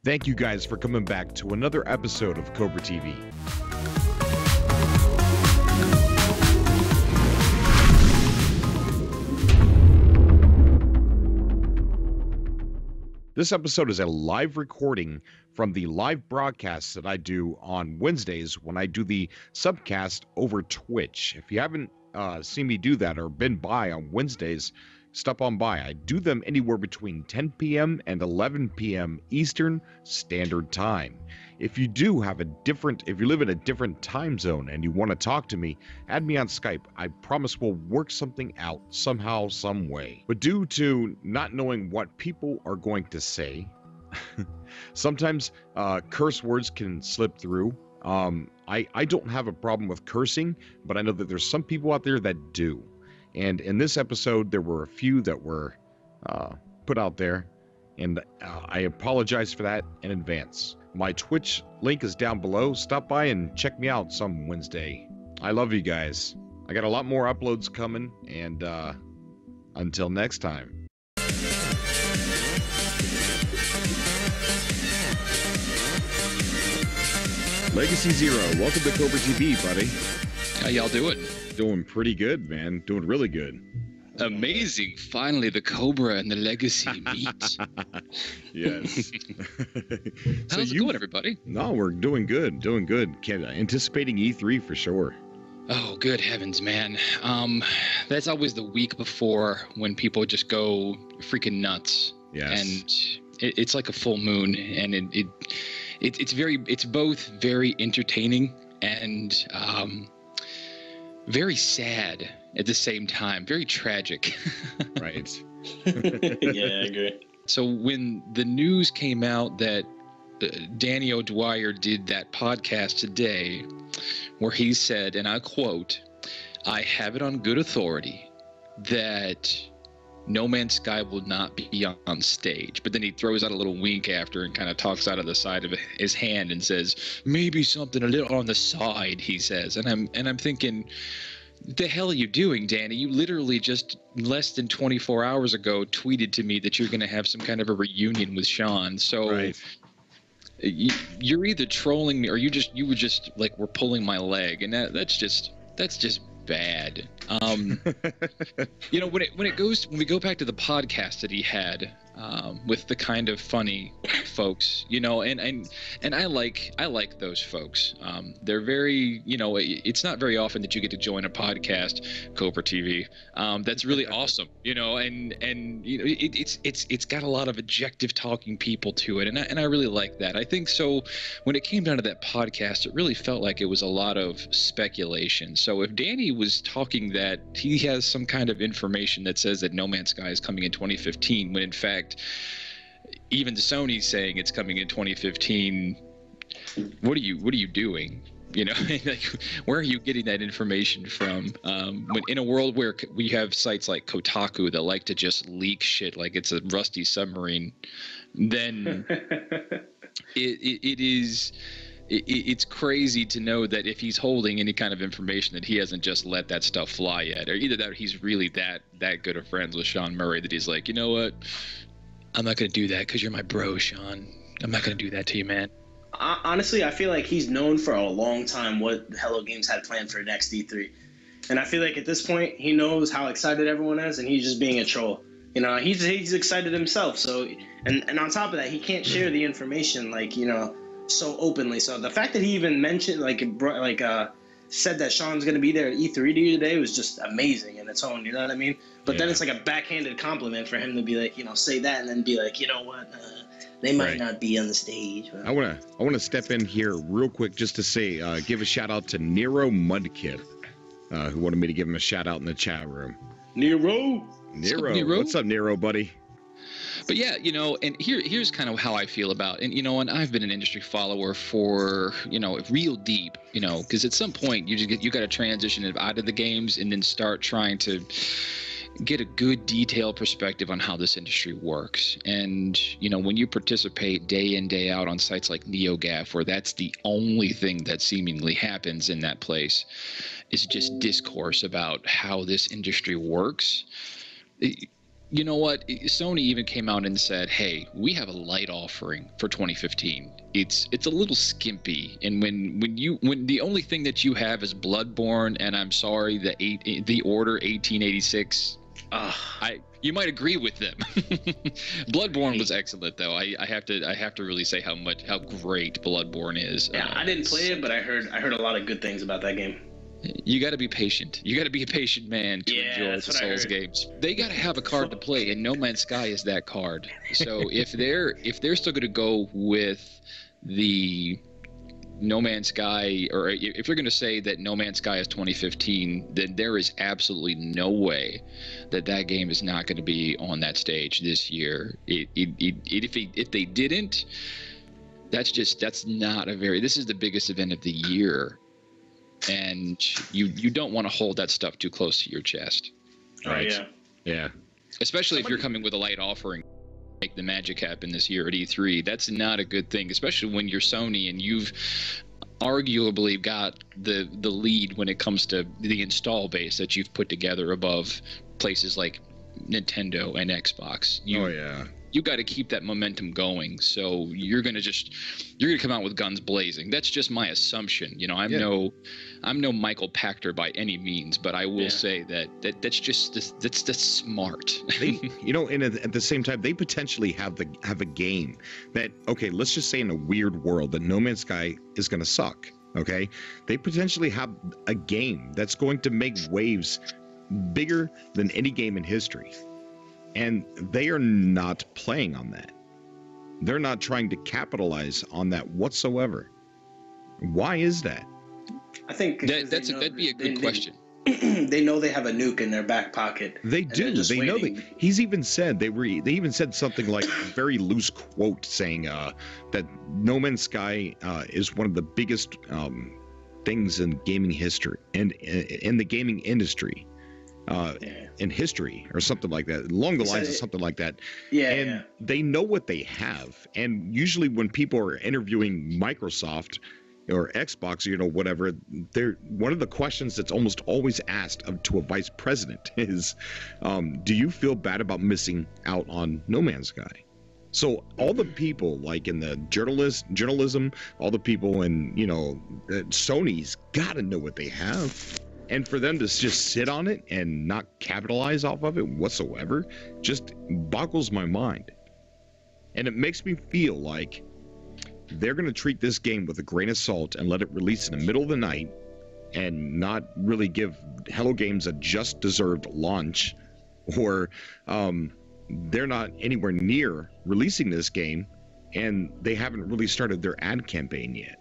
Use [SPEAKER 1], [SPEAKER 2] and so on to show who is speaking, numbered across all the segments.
[SPEAKER 1] Thank you guys for coming back to another episode of Cobra TV. This episode is a live recording from the live broadcasts that I do on Wednesdays when I do the subcast over Twitch. If you haven't seen me do that or been by on Wednesdays, stop on by. I do them anywhere between 10 p.m. and 11 p.m. Eastern Standard Time. If you live in a different time zone and you want to talk to me, add me on Skype. I promise we'll work something out somehow, some way. But due to not knowing what people are going to say, sometimes curse words can slip through. I don't have a problem with cursing, but I know that there's some people out there that do. And in this episode, there were a few that were put out there, and I apologize for that in advance. My Twitch link is down below. Stop by and check me out some Wednesday. I love you guys. I got a lot more uploads coming, and until next time. Legacy Zero, welcome to Cobra TV, buddy.
[SPEAKER 2] How y'all doing?
[SPEAKER 1] Doing pretty good, man. Doing really good.
[SPEAKER 2] Amazing. Finally, the Cobra and the Legacy meet.
[SPEAKER 1] Yes.
[SPEAKER 2] How's it going, everybody?
[SPEAKER 1] No, we're doing good. Doing good. Anticipating E3 for sure.
[SPEAKER 2] Oh, good heavens, man. That's always the week before when people just go freaking nuts.
[SPEAKER 1] Yes.
[SPEAKER 2] And it's like a full moon, and it's both very entertaining and very sad at the same time, very tragic.
[SPEAKER 1] Right.
[SPEAKER 3] Yeah, I agree.
[SPEAKER 2] So when the news came out that Danny O'Dwyer did that podcast today, where he said, and I quote, "I have it on good authority that No Man's Sky will not be on stage," but then he throws out a little wink after and kind of talks out of the side of his hand and says, "Maybe something a little on the side," he says. And I'm thinking, the hell are you doing, Danny? You literally just less than 24 hours ago tweeted to me that you're going to have some kind of a reunion with Sean. So
[SPEAKER 1] right.
[SPEAKER 2] You're either trolling me or you were just like, we're pulling my leg, and that's just bad. When we go back to the podcast that he had with the kind of funny folks, and I like those folks. They're very, it's not very often that you get to join a podcast, Cobra TV. That's really awesome, it's got a lot of objective talking people to it, and I really like that. I think so. When it came down to that podcast, it really felt like it was a lot of speculation. So if Danny was talking that he has some kind of information that says that No Man's Sky is coming in 2015, when in fact even Sony's saying it's coming in 2015, what are you doing? Like, where are you getting that information from? When in a world where we have sites like Kotaku that like to just leak shit like it's a rusty submarine, then it's crazy to know that if he's holding any kind of information that he hasn't just let that stuff fly yet, or either that he's really that good of friends with Sean Murray that he's like, you know what, I'm not going to do that because you're my bro, Sean. I'm not going to do that to you, man.
[SPEAKER 3] Honestly, I feel like he's known for a long time what Hello Games had planned for next E3. And I feel like at this point, he knows how excited everyone is, and he's just being a troll. He's excited himself. So, and on top of that, he can't share the information, so openly. So the fact that he even mentioned, said that Sean's going to be there at E3 today was just amazing in its own, you know what I mean? But then it's like a backhanded compliment for him to be like, say that and then be like, you know what, they might not be on the stage. But... I
[SPEAKER 1] want to step in here real quick just to say, give a shout out to Nero Mudkip, who wanted me to give him a shout out in the chat room.
[SPEAKER 3] Nero.
[SPEAKER 1] What's up, Nero, buddy?
[SPEAKER 2] But yeah, and here's kind of how I feel about it. And I've been an industry follower for, real deep, because at some point you got to transition out of the games and then start trying to get a good detailed perspective on how this industry works. And, when you participate day in, day out on sites like NeoGAF, where that's the only thing that seemingly happens in that place, is just discourse about how this industry works. You know what? Sony even came out and said, "Hey, we have a light offering for 2015. It's a little skimpy, and when the only thing that you have is Bloodborne, and I'm sorry, the Order 1886. You might agree with them. Bloodborne was excellent, though. I have to really say how great Bloodborne is.
[SPEAKER 3] Yeah, I didn't play it, but I heard a lot of good things about that game.
[SPEAKER 2] You got to be patient. You got to be a patient man to enjoy the Souls games. They got to have a card to play, and No Man's Sky is that card. So if they're still going to go with the No Man's Sky, or if they're going to say that No Man's Sky is 2015, then there is absolutely no way that game is not going to be on that stage this year. If they didn't, that's not a very. This is the biggest event of the year. And you don't want to hold that stuff too close to your chest.
[SPEAKER 1] Right.
[SPEAKER 3] Oh,
[SPEAKER 1] yeah.
[SPEAKER 2] Especially if you're coming with a light offering, like the Magic happen this year at E3. That's not a good thing, especially when you're Sony and you've arguably got the lead when it comes to the install base that you've put together above places like Nintendo and Xbox. You got to keep that momentum going. So you're gonna come out with guns blazing. That's just my assumption. I'm no Michael Pachter by any means, but I will say that's smart.
[SPEAKER 1] They, and at the same time, they potentially have a game that, okay, let's just say in a weird world that No Man's Sky is gonna suck. Okay, they potentially have a game that's going to make waves bigger than any game in history. And they are not playing on that. They're not trying to capitalize on that whatsoever. Why is that?
[SPEAKER 2] I think that'd be a good question.
[SPEAKER 3] They know they have a nuke in their back pocket.
[SPEAKER 1] They do. They know that. He's even said they even said something like a very loose quote saying that No Man's Sky is one of the biggest things in gaming history and in the gaming industry. In history or something like that, along the lines of something like that. They know what they have. And usually when people are interviewing Microsoft or Xbox, whatever, one of the questions that's almost always asked to a vice president is, do you feel bad about missing out on No Man's Sky? So all the people like in the journalism, all the people in, Sony's got to know what they have. And for them to just sit on it and not capitalize off of it whatsoever just boggles my mind. And it makes me feel like they're going to treat this game with a grain of salt and let it release in the middle of the night and not really give Hello Games a just deserved launch, or they're not anywhere near releasing this game and they haven't really started their ad campaign yet.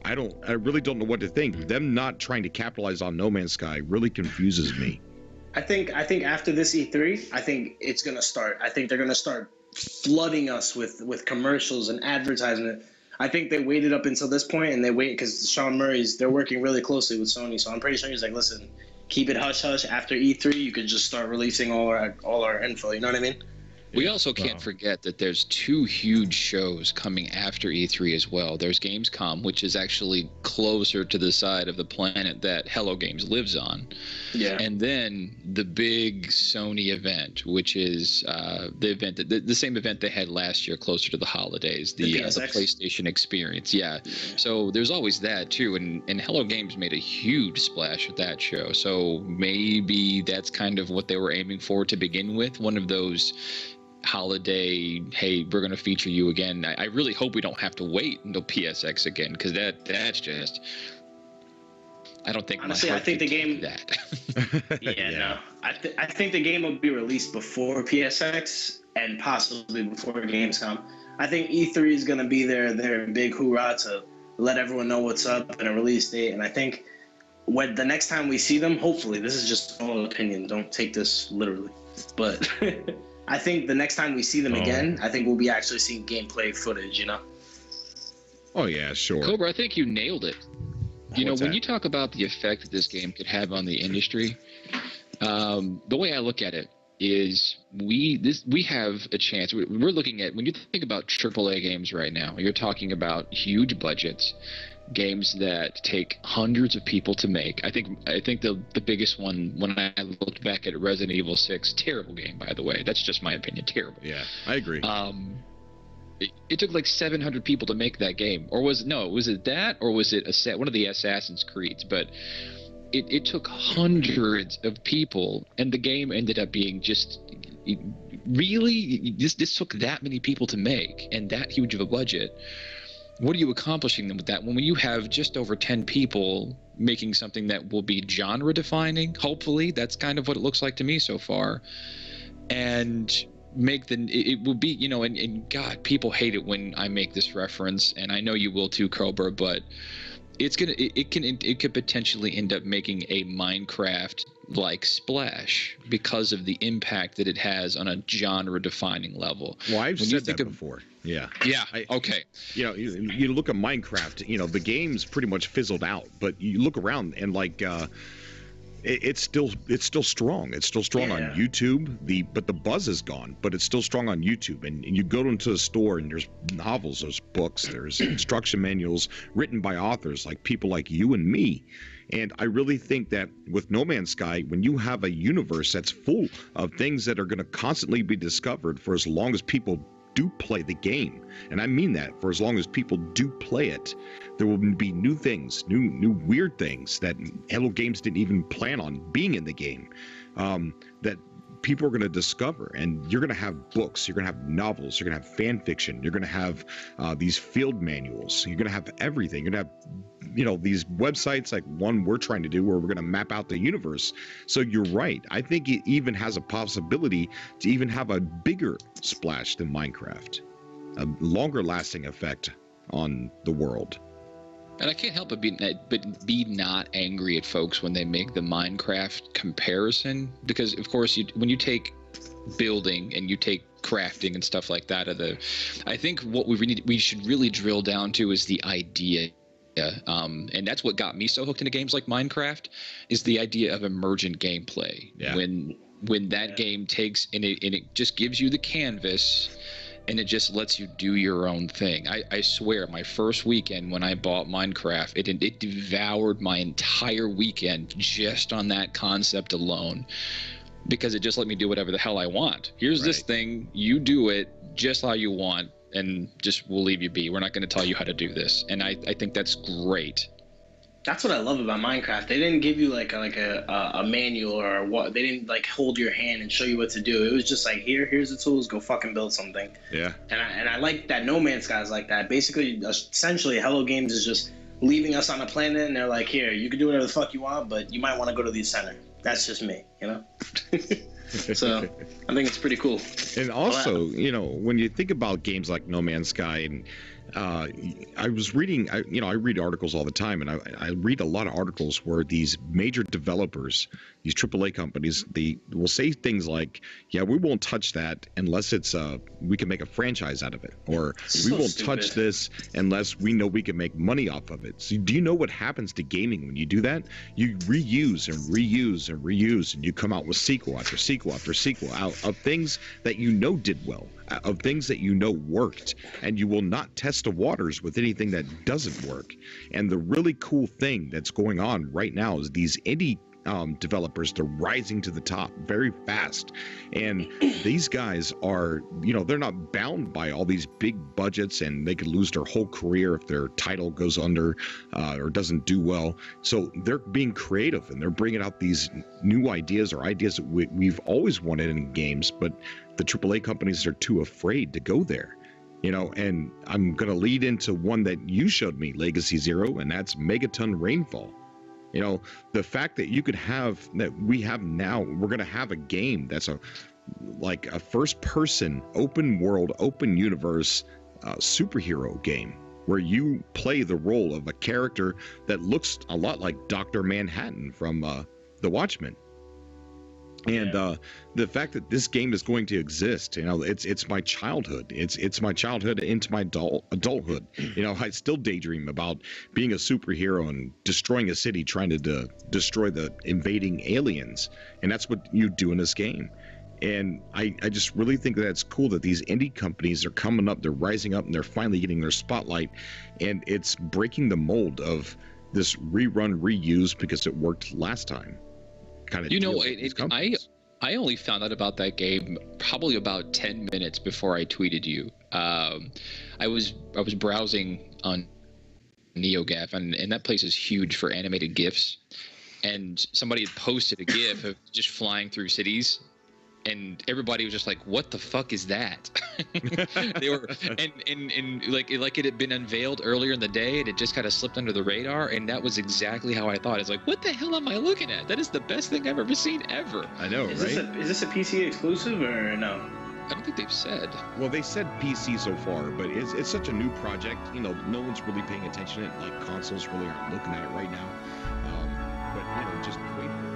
[SPEAKER 1] I really don't know what to think. Them not trying to capitalize on No Man's Sky really confuses me.
[SPEAKER 3] I think after this E3, I think it's gonna start. I think they're gonna start flooding us with commercials and advertisement. I think they waited up until this point, and they wait because Sean Murray's. They're working really closely with Sony, so I'm pretty sure he's like, listen, keep it hush hush. After E3, you could just start releasing all our info. You know what I mean?
[SPEAKER 2] We also can't forget that there's two huge shows coming after E3 as well. There's Gamescom, which is actually closer to the side of the planet that Hello Games lives on. Yeah. And then the big Sony event, which is the event the same event they had last year, closer to the holidays, the PlayStation Experience. Yeah. So there's always that too, and Hello Games made a huge splash at that show. So maybe that's kind of what they were aiming for to begin with. One of those holiday, hey, we're going to feature you again. I really hope we don't have to wait until PSX again, because that's just, I don't think.
[SPEAKER 3] Honestly, I think the game. No. I think the game will be released before PSX and possibly before Gamescom. I think E3 is going to be their big hoorah to let everyone know what's up and a release date. And I think when the next time we see them, hopefully, this is just all opinion. Don't take this literally, but. I think the next time we see them again, I think we'll be actually seeing gameplay footage,
[SPEAKER 1] Oh, yeah, sure.
[SPEAKER 2] Cobra, I think you nailed it. When you talk about the effect that this game could have on the industry, the way I look at it is we have a chance. We're looking at, when you think about AAA games right now, you're talking about huge budgets. games that take hundreds of people to make. I think the biggest one, when I looked back at Resident Evil 6, terrible game, by the way. That's just my opinion. Terrible.
[SPEAKER 1] Yeah, I agree.
[SPEAKER 2] It took like 700 people to make that game. Or was it that, or was it one of the Assassin's Creeds? But it took hundreds of people, and the game ended up being just really, this took that many people to make and that huge of a budget. What are you accomplishing then with that when you have just over 10 people making something that will be genre defining? Hopefully, that's kind of what it looks like to me so far. And it will be, and God, people hate it when I make this reference, and I know you will too, Cobra, but it could potentially end up making a Minecraft like splash because of the impact that it has on a genre defining level.
[SPEAKER 1] Well, I've said that before. Yeah.
[SPEAKER 2] Okay.
[SPEAKER 1] You look at Minecraft, the game's pretty much fizzled out, but you look around and it's still strong. It's still strong on YouTube. But the buzz is gone, but it's still strong on YouTube. And you go into the store and there's novels, there's books, there's instruction manuals written by authors like people like you and me. And I really think that with No Man's Sky, when you have a universe that's full of things that are going to constantly be discovered for as long as people do play the game, and I mean that, for as long as people do play it, there will be new things, new weird things that Hello Games didn't even plan on being in the game, that people are going to discover. And you're going to have books, you're going to have novels, you're going to have fan fiction, you're going to have these field manuals, you're going to have everything. You're going to have these websites like one we're trying to do where we're going to map out the universe. So you're right. I think it even has a possibility to even have a bigger splash than Minecraft, a longer lasting effect on the world.
[SPEAKER 2] And I can't help but be not angry at folks when they make the Minecraft comparison, because of course when you take building and you take crafting and stuff like that I think what we should really drill down to is the idea. And that's what got me so hooked into games like Minecraft, is the idea of emergent gameplay.
[SPEAKER 1] Yeah.
[SPEAKER 2] When that game takes and it just gives you the canvas and it just lets you do your own thing. I swear, my first weekend when I bought Minecraft, it devoured my entire weekend just on that concept alone, because it just let me do whatever the hell I want. Here's this thing, you do it just how you want, and just we'll leave you be. We're not going to tell you how to do this. And I think that's great.
[SPEAKER 3] That's what I love about Minecraft. They didn't give you like a manual or what. They didn't hold your hand and show you what to do. It was just like, here's the tools, go fucking build something.
[SPEAKER 1] Yeah.
[SPEAKER 3] And I like that No Man's Sky is like that. Basically, essentially, Hello Games is just leaving us on a planet, and they're like, here, you can do whatever the fuck you want, but you might want to go to the center. That's just me, So I think it's pretty cool.
[SPEAKER 1] And also, when you think about games like No Man's Sky, and I was reading, I read articles all the time, and I read a lot of articles where these major developers, these AAA companies, they will say things like, yeah, we won't touch that unless it's we can make a franchise out of it, or we won't touch this unless we know we can make money off of it. So do you know what happens to gaming when you do that? You reuse and reuse and reuse, and you come out with sequel after sequel after sequel out of things that did well, of things that worked, and you will not test the waters with anything that doesn't work. And the really cool thing that's going on right now is these indie developers, they're rising to the top very fast, and these guys are, they're not bound by all these big budgets, and they could lose their whole career if their title goes under or doesn't do well. So they're being creative, and they're bringing out these new ideas, or ideas that we've always wanted in games, but the AAA companies are too afraid to go there. And I'm going to lead into one that you showed me, Legacy Zero, and that's Megaton Rainfall. The fact that we have now, we're going to have a game that's a first person, open world, open universe superhero game where you play the role of a character that looks a lot like Dr. Manhattan from The Watchmen. And the fact that this game is going to exist, it's my childhood. It's my childhood into my adulthood. I still daydream about being a superhero and destroying a city, trying to destroy the invading aliens. And that's what you do in this game. And I just really think that's cool that these indie companies are coming up, they're rising up, and they're finally getting their spotlight. And it's breaking the mold of this rerun, reuse because it worked last time. Kind of,
[SPEAKER 2] you know, I only found out about that game probably about 10 minutes before I tweeted you. I was browsing on NeoGAF, and that place is huge for animated GIFs. And somebody had posted a GIF of just flying through cities, and everybody was just like, "What the fuck is that?" They were, and like it had been unveiled earlier in the day, and it just kind of slipped under the radar. And that was exactly how I thought. It's like, what the hell am I looking at? That is the best thing I've ever seen ever.
[SPEAKER 1] I know,
[SPEAKER 3] Is
[SPEAKER 1] right?
[SPEAKER 3] this a PC exclusive or no?
[SPEAKER 2] I don't think they've said.
[SPEAKER 1] Well, they said PC so far, but it's such a new project. You know, no one's really paying attention to it. Like consoles really aren't looking at it right now. But you know, just wait for it.